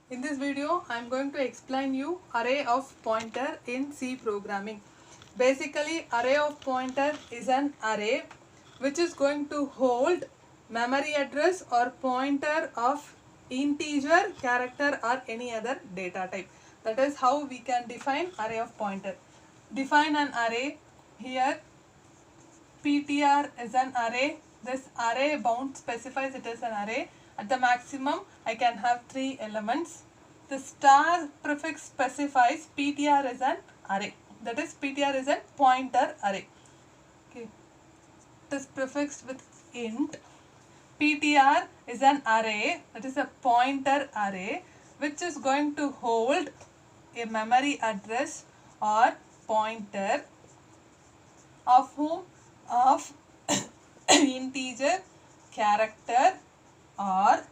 In this video, I am going to explain you array of pointer in C programming. Basically, array of pointer is an array which is going to hold memory address or pointer of integer, character or any other data type. That is how we can define array of pointer. Define an array here. PTR is an array. This array bound specifies it is an array. At the maximum, I can have 3 elements. The star prefix specifies PTR is an array. That is, PTR is a pointer array. Okay. It is prefixed with int. PTR is an array, that is a pointer array, which is going to hold a memory address or pointer of whom? Of integer, character or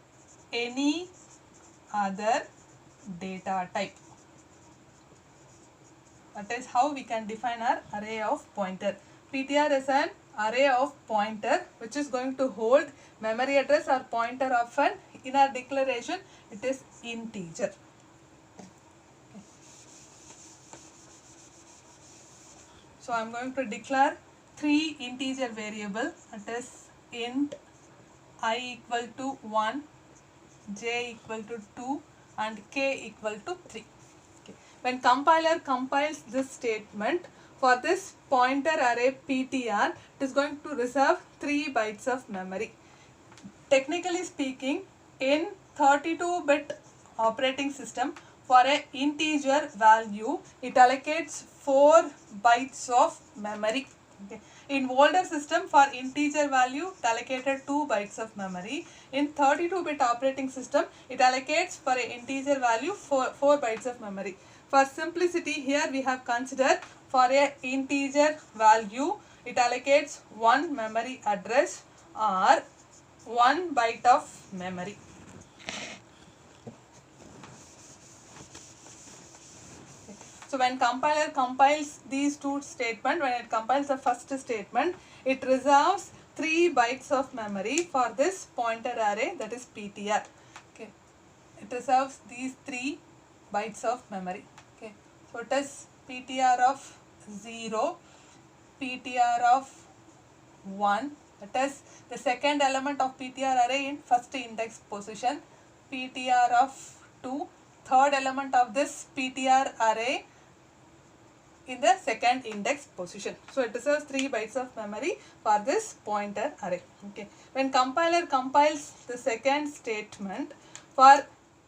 any other data type. That is how we can define our array of pointer. PTR is an array of pointer which is going to hold memory address or pointer of an, in our declaration, it is integer. So I am going to declare 3 integer variable, that is int I equal to 1, j equal to 2 and k equal to 3. Okay. When compiler compiles this statement, for this pointer array PTR, it is going to reserve 3 bytes of memory. Technically speaking, in 32-bit operating system, for an integer value, it allocates 4 bytes of memory. Okay. In older system, for integer value, it allocated 2 bytes of memory. In 32-bit operating system, it allocates for an integer value 4 bytes of memory. For simplicity, here we have considered for an integer value, it allocates 1 memory address or 1 byte of memory. So when compiler compiles these two statements, when it compiles the first statement, it reserves 3 bytes of memory for this pointer array, that is PTR. Okay. It reserves these 3 bytes of memory. Okay. So it is PTR of 0, PTR of 1, that is the second element of PTR array in first index position, PTR of 2, third element of this PTR array in the second index position. So it reserves 3 bytes of memory for this pointer array. Okay. When compiler compiles the second statement, for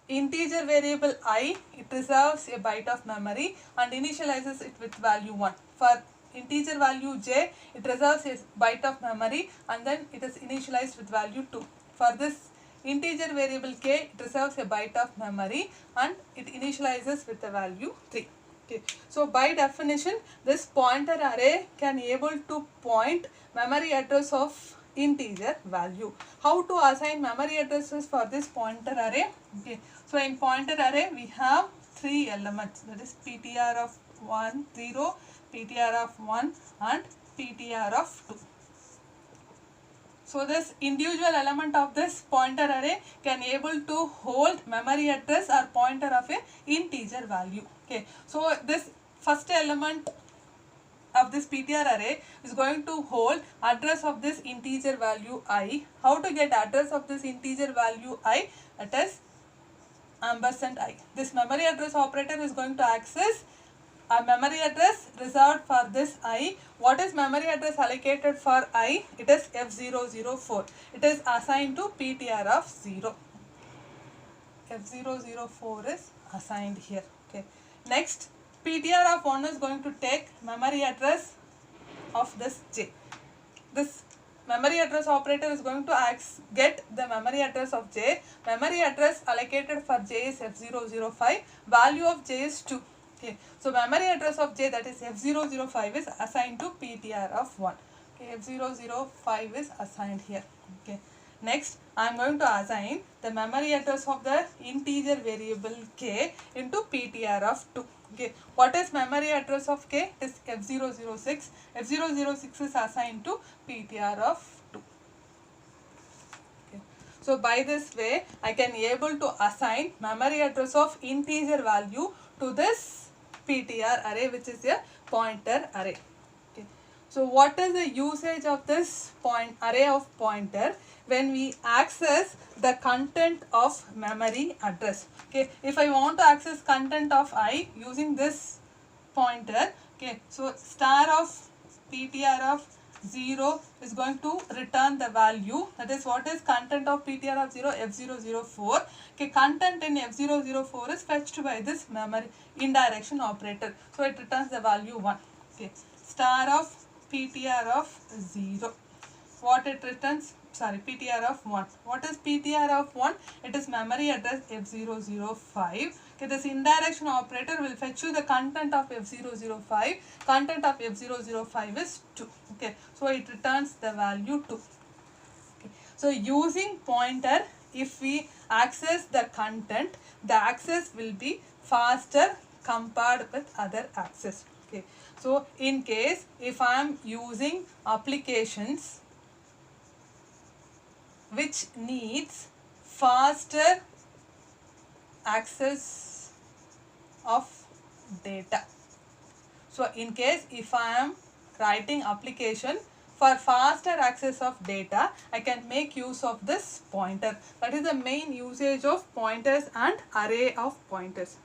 integer variable I, it reserves a byte of memory and initializes it with value 1. For integer value j, it reserves a byte of memory and then it is initialized with value 2. For this integer variable k, it reserves a byte of memory and it initializes with the value 3. Okay. So by definition, this pointer array can able to point memory address of integer value. How to assign memory addresses for this pointer array? Okay. So in pointer array, we have 3 elements, that is PTR of 1, 0, PTR of 1 and PTR of 2. So this individual element of this pointer array can able to hold memory address or pointer of a integer value. Okay. So this first element of this PTR array is going to hold address of this integer value I. How to get address of this integer value I? That is ampersand I. This memory address operator is going to access a memory address reserved for this I. What is memory address allocated for I? It is F004. It is assigned to PTR of 0. F004 is assigned here. Okay. Next, PTR of 1 is going to take memory address of this J. This memory address operator is going to get the memory address of J. Memory address allocated for J is F005. Value of J is 2. Okay. So memory address of J, that is F005, is assigned to PTR of 1. Okay. F005 is assigned here. Okay. Next, I am going to assign the memory address of the integer variable k into PTR of 2. Okay. What is memory address of k? It is F006. F006 is assigned to PTR of 2. Okay. So by this way, I can able to assign memory address of integer value to this PTR array, which is a pointer array. Okay. So what is the usage of this array of pointer? When we access the content of memory address. Okay, if I want to access content of I using this pointer, okay, so star of PTR of 0 is going to return the value, that is what is content of PTR of 0, F004. Okay, content in F004 is fetched by this memory indirection operator, so it returns the value 1. Okay, star of PTR of 0, what it returns, sorry, PTR of 1. What is PTR of 1? It is memory address F005. Okay, this indirection operator will fetch you the content of F005. Content of F005 is 2. Okay, so it returns the value 2. Okay. So using pointer, if we access the content, the access will be faster compared with other access. Okay. So in case if I am using applications which needs faster access of data. So in case if I am writing application for faster access of data, I can make use of this pointer. That is the main usage of pointers and array of pointers.